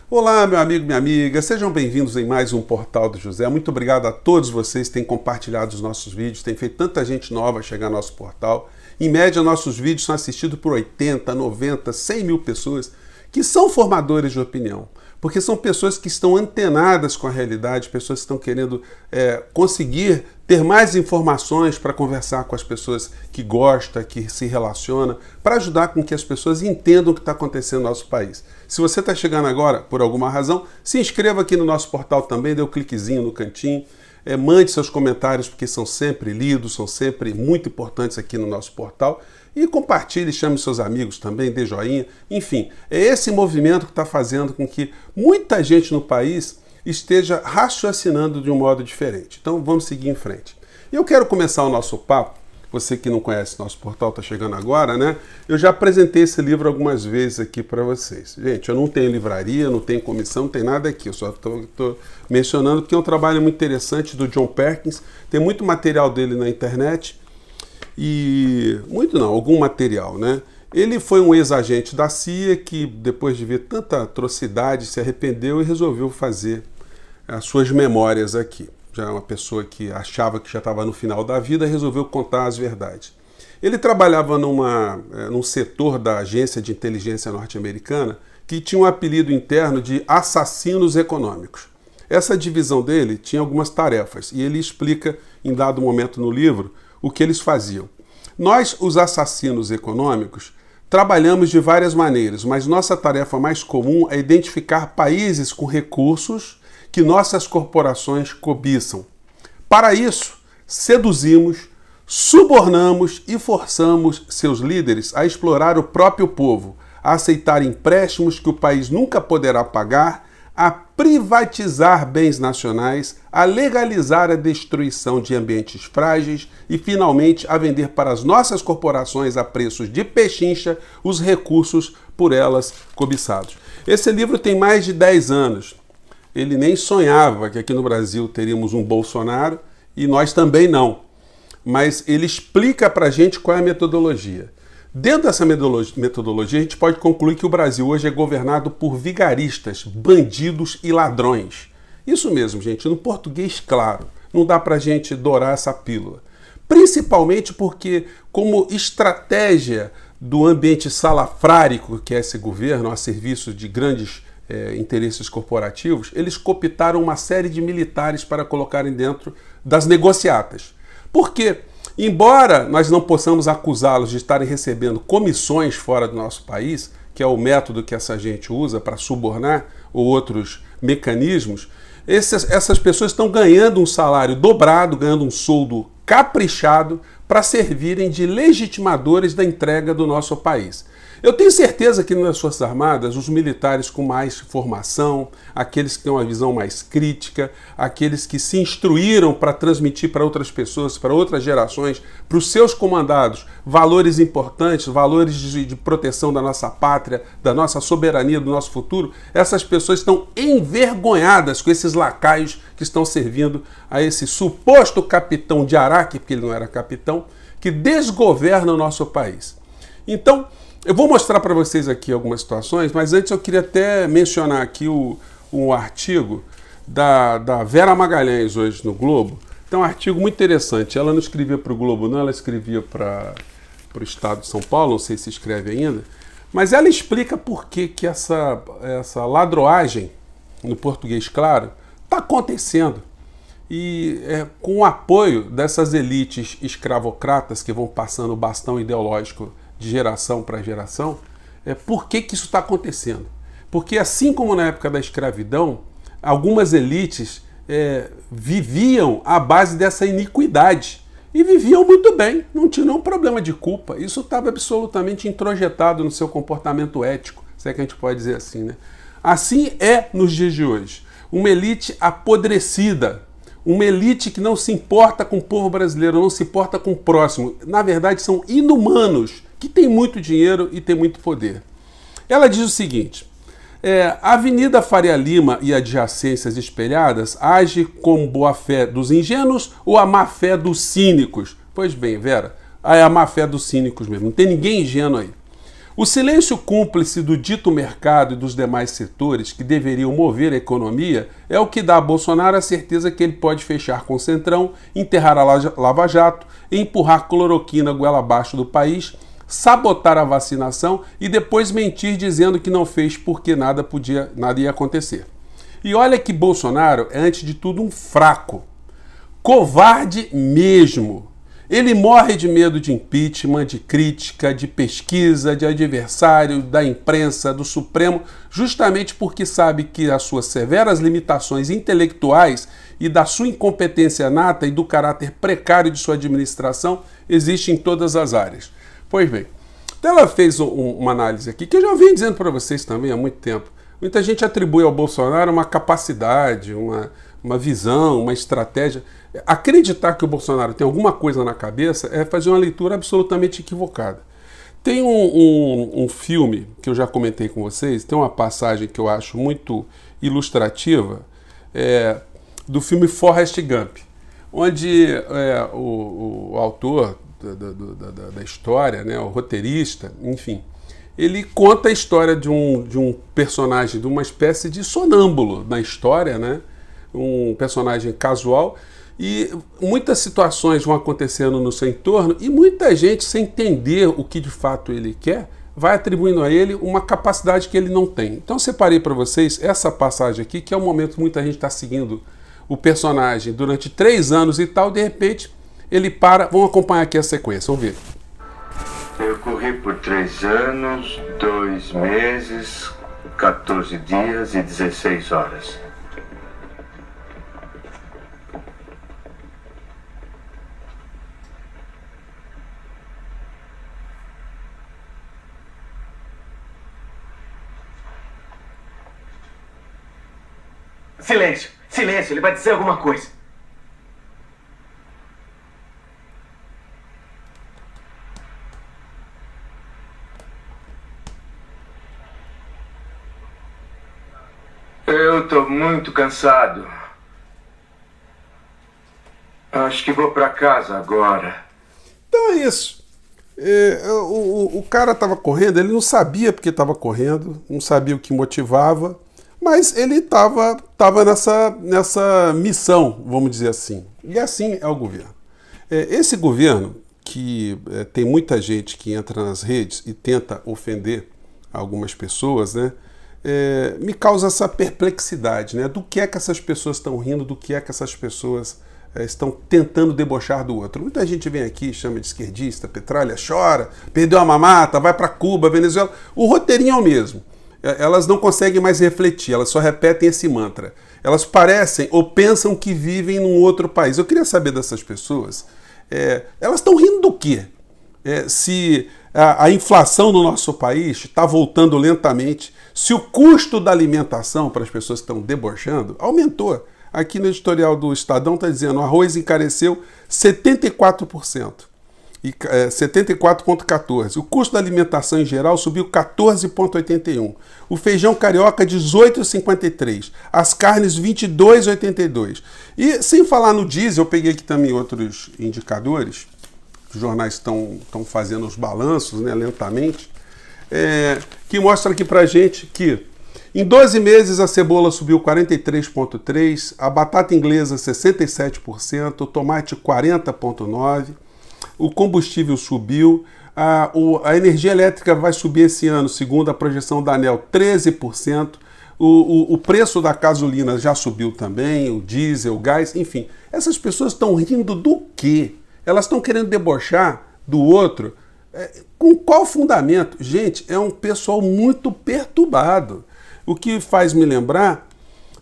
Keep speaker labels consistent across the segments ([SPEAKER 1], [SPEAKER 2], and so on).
[SPEAKER 1] Olá, meu amigo, minha amiga, sejam bem-vindos em mais um Portal do José. Muito obrigado a todos vocês que têm compartilhado os nossos vídeos, tem feito tanta gente nova chegar ao nosso portal. Em média, nossos vídeos são assistidos por 80, 90, 100 mil pessoas que são formadores de opinião, porque são pessoas que estão antenadas com a realidade, pessoas que estão querendo conseguir ter mais informações para conversar com as pessoas que gostam, que se relacionam, para ajudar com que as pessoas entendam o que está acontecendo no nosso país. Se você está chegando agora, por alguma razão, se inscreva aqui no nosso portal também, dê um cliquezinho no cantinho, mande seus comentários, porque são sempre lidos, são sempre muito importantes aqui no nosso portal. E compartilhe, chame seus amigos também, dê joinha. Enfim, é esse movimento que está fazendo com que muita gente no país esteja raciocinando de um modo diferente. Então vamos seguir em frente. E eu quero começar o nosso papo. Você que não conhece nosso portal, está chegando agora, né? Eu já apresentei esse livro algumas vezes aqui para vocês. Gente, eu não tenho livraria, não tenho comissão, não tem nada aqui. Eu só estou mencionando porque é um trabalho muito interessante do John Perkins. Tem muito material dele na internet. E muito não, algum material, né? Ele foi um ex-agente da CIA que, depois de ver tanta atrocidade, se arrependeu e resolveu fazer as suas memórias aqui. Já é uma pessoa que achava que já estava no final da vida, resolveu contar as verdades. Ele trabalhava num setor da agência de inteligência norte-americana que tinha um apelido interno de assassinos econômicos. Essa divisão dele tinha algumas tarefas e ele explica em dado momento no livro o que eles faziam. Nós, os assassinos econômicos, trabalhamos de várias maneiras, mas nossa tarefa mais comum é identificar países com recursos que nossas corporações cobiçam. Para isso, seduzimos, subornamos e forçamos seus líderes a explorar o próprio povo, a aceitar empréstimos que o país nunca poderá pagar, a privatizar bens nacionais, a legalizar a destruição de ambientes frágeis e, finalmente, a vender para as nossas corporações a preços de pechincha os recursos por elas cobiçados. Esse livro tem mais de 10 anos. Ele nem sonhava que aqui no Brasil teríamos um Bolsonaro e nós também não. Mas ele explica para a gente qual é a metodologia. Dentro dessa metodologia, a gente pode concluir que o Brasil hoje é governado por vigaristas, bandidos e ladrões. Isso mesmo, gente, no português claro. Não dá para a gente dourar essa pílula. Principalmente porque, como estratégia do ambiente salafrárico que é esse governo, a serviço de grandes interesses corporativos, eles cooptaram uma série de militares para colocarem dentro das negociatas. Por quê? Embora nós não possamos acusá-los de estarem recebendo comissões fora do nosso país, que é o método que essa gente usa para subornar ou outros mecanismos, essas pessoas estão ganhando um salário dobrado, ganhando um soldo caprichado para servirem de legitimadores da entrega do nosso país. Eu tenho certeza que nas Forças Armadas, os militares com mais formação, aqueles que têm uma visão mais crítica, aqueles que se instruíram para transmitir para outras pessoas, para outras gerações, para os seus comandados, valores importantes, valores de proteção da nossa pátria, da nossa soberania, do nosso futuro, essas pessoas estão envergonhadas com esses lacaios que estão servindo a esse suposto capitão de Araque, porque ele não era capitão, que desgoverna o nosso país. Então, eu vou mostrar para vocês aqui algumas situações, mas antes eu queria até mencionar aqui um artigo da Vera Magalhães hoje no Globo. Então, um artigo muito interessante. Ela não escrevia para o Globo, não, ela escrevia para o estado de São Paulo, não sei se escreve ainda, mas ela explica por que essa ladroagem, no português claro, está acontecendo. E com o apoio dessas elites escravocratas que vão passando o bastão ideológico de geração para geração, por que isso está acontecendo? Porque assim como na época da escravidão, algumas elites viviam à base dessa iniquidade e viviam muito bem, não tinham nenhum problema de culpa. Isso estava absolutamente introjetado no seu comportamento ético, se é que a gente pode dizer assim, né? Assim é nos dias de hoje. Uma elite apodrecida, uma elite que não se importa com o povo brasileiro, não se importa com o próximo. Na verdade, são inumanos, que tem muito dinheiro e tem muito poder. Ela diz o seguinte: a Avenida Faria Lima e adjacências espelhadas age com boa-fé dos ingênuos ou a má-fé dos cínicos? Pois bem, Vera, é a má-fé dos cínicos mesmo, não tem ninguém ingênuo aí. O silêncio cúmplice do dito mercado e dos demais setores que deveriam mover a economia é o que dá a Bolsonaro a certeza que ele pode fechar com o Centrão, enterrar a Lava Jato, empurrar cloroquina goela abaixo do país, sabotar a vacinação e depois mentir dizendo que não fez porque nada ia acontecer. E olha que Bolsonaro é, antes de tudo, um fraco. Covarde mesmo. Ele morre de medo de impeachment, de crítica, de pesquisa, de adversário, da imprensa, do Supremo, justamente porque sabe que as suas severas limitações intelectuais e da sua incompetência nata e do caráter precário de sua administração existem em todas as áreas. Pois bem, então ela fez uma análise aqui, que eu já venho dizendo para vocês também há muito tempo. Muita gente atribui ao Bolsonaro uma capacidade, uma visão, uma estratégia. Acreditar que o Bolsonaro tem alguma coisa na cabeça é fazer uma leitura absolutamente equivocada. Tem um filme que eu já comentei com vocês, tem uma passagem que eu acho muito ilustrativa, do filme Forrest Gump, onde o autor da história, né, o roteirista, enfim, ele conta a história de um personagem, de uma espécie de sonâmbulo na história, né, um personagem casual, e muitas situações vão acontecendo no seu entorno e muita gente, sem entender o que de fato ele quer, vai atribuindo a ele uma capacidade que ele não tem. Então separei para vocês essa passagem aqui, que é o momento que muita gente está seguindo o personagem durante 3 anos e tal, de repente ele para. Vamos acompanhar aqui a sequência, vamos ver.
[SPEAKER 2] Eu corri por 3 anos, 2 meses, 14 dias e 16 horas.
[SPEAKER 3] Silêncio! Silêncio! Ele vai dizer alguma coisa.
[SPEAKER 2] Eu tô muito cansado. Acho que vou pra casa agora.
[SPEAKER 1] Então é isso. O cara estava correndo, ele não sabia porque estava correndo, não sabia o que motivava, mas ele estava nessa missão, vamos dizer assim. E assim é o governo. Esse governo, que tem muita gente que entra nas redes e tenta ofender algumas pessoas, né, me causa essa perplexidade, né, do que é que essas pessoas estão rindo, do que é que essas pessoas estão tentando debochar do outro. Muita gente vem aqui, chama de esquerdista, petralha, chora, perdeu a mamata, vai para Cuba, Venezuela. O roteirinho é o mesmo. Elas não conseguem mais refletir, elas só repetem esse mantra. Elas parecem ou pensam que vivem num outro país. Eu queria saber dessas pessoas, elas estão rindo do quê? Se a inflação no nosso país está voltando lentamente, se o custo da alimentação para as pessoas que estão debochando aumentou. Aqui no editorial do Estadão está dizendo o arroz encareceu 74%. 74,14%. O custo da alimentação em geral subiu 14,81%. O feijão carioca 18,53%. As carnes 22,82%. E sem falar no diesel, eu peguei aqui também outros indicadores. Os jornais estão fazendo os balanços, né, lentamente, que mostra aqui pra gente que em 12 meses a cebola subiu 43,3%, a batata inglesa 67%, o tomate 40,9%, o combustível subiu, a energia elétrica vai subir esse ano, segundo a projeção da ANEEL, 13%, o preço da gasolina já subiu também, o diesel, o gás, enfim. Essas pessoas estão rindo do quê? Elas estão querendo debochar do outro. Com qual fundamento? Gente, é um pessoal muito perturbado. O que faz me lembrar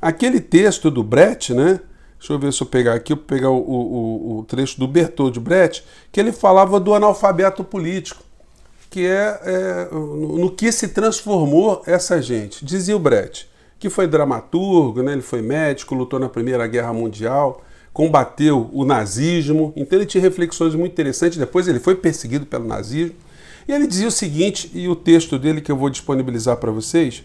[SPEAKER 1] aquele texto do Brecht, né? Deixa eu ver se eu pegar aqui, eu vou pegar o trecho do Bertold Brecht, que ele falava do analfabeto político, que no que se transformou essa gente. Dizia o Brecht, que foi dramaturgo, né? Ele foi médico, lutou na Primeira Guerra Mundial, combateu o nazismo, então ele tinha reflexões muito interessantes, depois ele foi perseguido pelo nazismo, e ele dizia o seguinte, e o texto dele que eu vou disponibilizar para vocês,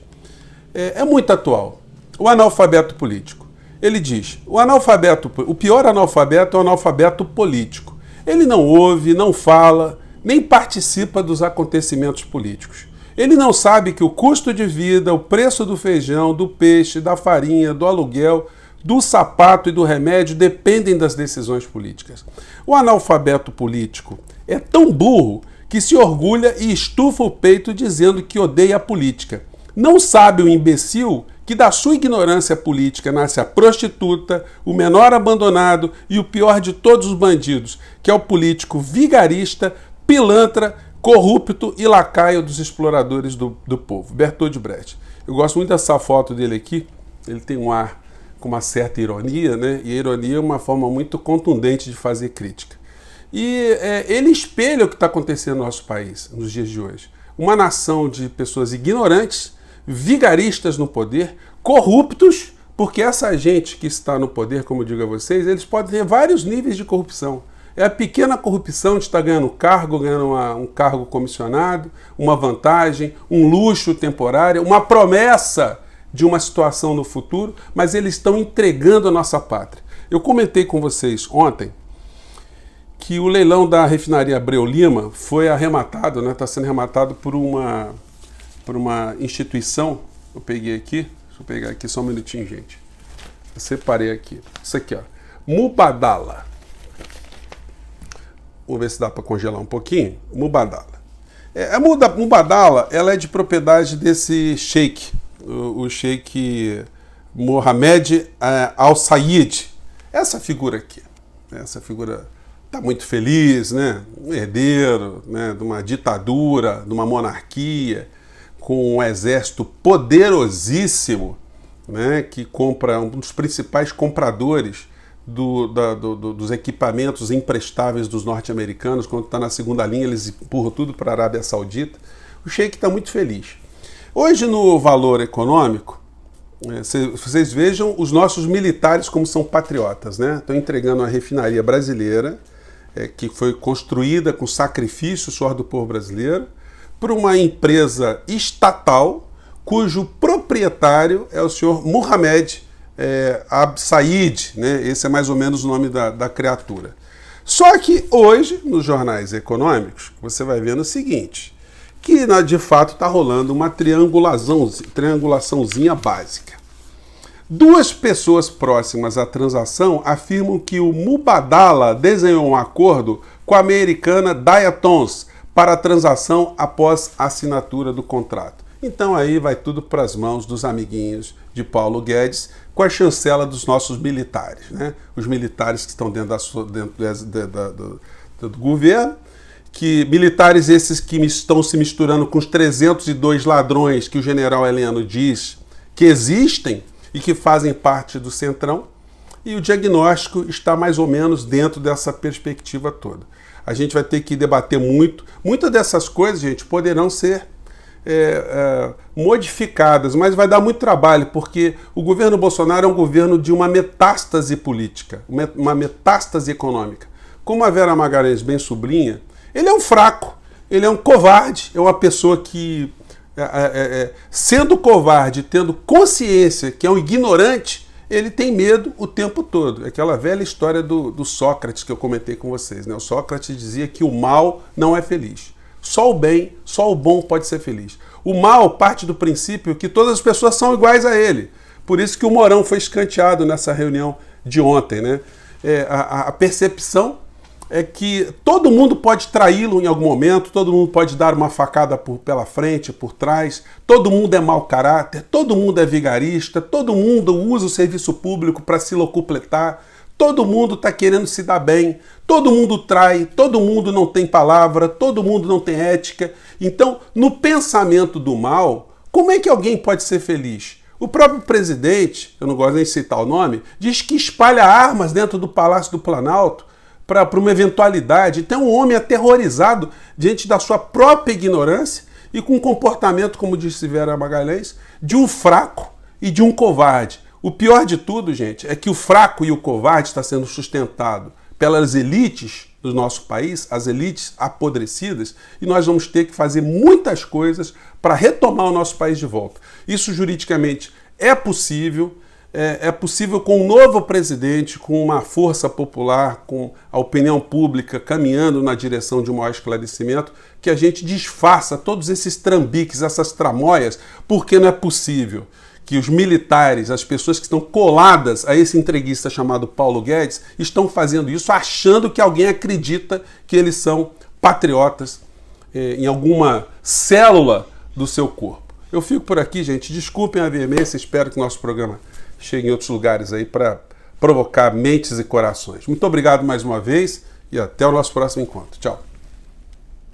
[SPEAKER 1] é muito atual. O analfabeto político. Ele diz, o pior analfabeto é o analfabeto político. Ele não ouve, não fala, nem participa dos acontecimentos políticos. Ele não sabe que o custo de vida, o preço do feijão, do peixe, da farinha, do aluguel, do sapato e do remédio dependem das decisões políticas. O analfabeto político é tão burro que se orgulha e estufa o peito dizendo que odeia a política. Não sabe o imbecil que da sua ignorância política nasce a prostituta, o menor abandonado e o pior de todos os bandidos, que é o político vigarista, pilantra, corrupto e lacaio dos exploradores do povo. Bertold Brecht. Eu gosto muito dessa foto dele aqui. Ele tem um ar com uma certa ironia, né? E a ironia é uma forma muito contundente de fazer crítica. E ele espelha o que está acontecendo no nosso país nos dias de hoje. Uma nação de pessoas ignorantes, vigaristas no poder, corruptos, porque essa gente que está no poder, como eu digo a vocês, eles podem ter vários níveis de corrupção. É a pequena corrupção de estar ganhando cargo, ganhando um cargo comissionado, uma vantagem, um luxo temporário, uma promessa de uma situação no futuro, mas eles estão entregando a nossa pátria. Eu comentei com vocês ontem que o leilão da refinaria Abreu Lima foi arrematado, né? Está sendo arrematado por uma instituição. Eu peguei aqui, deixa eu pegar aqui só um minutinho, gente. Eu separei aqui. Isso aqui, ó. Mubadala. Vamos ver se dá para congelar um pouquinho. Mubadala. A Mubadala, ela é de propriedade desse sheik, o sheik Mohammed Al-Sayed. Essa figura aqui. Essa figura está muito feliz, né? Um herdeiro, né? De uma ditadura, de uma monarquia, com um exército poderosíssimo, né? Que compra um dos principais compradores dos equipamentos imprestáveis dos norte-americanos. Quando está na segunda linha, eles empurram tudo para a Arábia Saudita. O sheik está muito feliz. Hoje, no valor econômico, vocês vejam os nossos militares como são patriotas, né? Estão entregando a refinaria brasileira, que foi construída com sacrifício, suor do povo brasileiro, por uma empresa estatal, cujo proprietário é o senhor Mohammed Al-Sayed, né? Esse é mais ou menos o nome da criatura. Só que hoje, nos jornais econômicos, você vai vendo o seguinte, que de fato está rolando uma triangulaçãozinha básica. Duas pessoas próximas à transação afirmam que o Mubadala desenhou um acordo com a americana Diatons para a transação após a assinatura do contrato. Então aí vai tudo para as mãos dos amiguinhos de Paulo Guedes, com a chancela dos nossos militares, né? Os militares que estão dentro do governo, que militares esses que estão se misturando com os 302 ladrões que o general Heleno diz que existem e que fazem parte do Centrão, e o diagnóstico está mais ou menos dentro dessa perspectiva toda. A gente vai ter que debater muito. Muitas dessas coisas, gente, poderão ser modificadas, mas vai dar muito trabalho, porque o governo Bolsonaro é um governo de uma metástase política, uma metástase econômica. Como a Vera Magalhães bem sublinha, ele é um fraco, ele é um covarde, é uma pessoa que, sendo covarde, tendo consciência que é um ignorante, ele tem medo o tempo todo. É aquela velha história do Sócrates que eu comentei com vocês, né? O Sócrates dizia que o mal não é feliz. Só o bem, só o bom pode ser feliz. O mal parte do princípio que todas as pessoas são iguais a ele. Por isso que o Mourão foi escanteado nessa reunião de ontem, né? A percepção é que todo mundo pode traí-lo em algum momento, todo mundo pode dar uma facada pela frente, por trás, todo mundo é mau caráter, todo mundo é vigarista, todo mundo usa o serviço público para se locupletar, todo mundo está querendo se dar bem, todo mundo trai, todo mundo não tem palavra, todo mundo não tem ética. Então, no pensamento do mal, como é que alguém pode ser feliz? O próprio presidente, eu não gosto nem de citar o nome, diz que espalha armas dentro do Palácio do Planalto para uma eventualidade. Então, um homem aterrorizado diante da sua própria ignorância e com um comportamento, como disse Vera Magalhães, de um fraco e de um covarde. O pior de tudo, gente, é que o fraco e o covarde está sendo sustentado pelas elites do nosso país, as elites apodrecidas, e nós vamos ter que fazer muitas coisas para retomar o nosso país de volta. Isso juridicamente é possível, é possível com um novo presidente, com uma força popular, com a opinião pública caminhando na direção de um maior esclarecimento, que a gente disfarça todos esses trambiques, essas tramóias, porque não é possível que os militares, as pessoas que estão coladas a esse entreguista chamado Paulo Guedes, estão fazendo isso achando que alguém acredita que eles são patriotas em alguma célula do seu corpo. Eu fico por aqui, gente. Desculpem a veemência, espero que o nosso programa chegue em outros lugares aí para provocar mentes e corações. Muito obrigado mais uma vez e até o nosso próximo encontro. Tchau.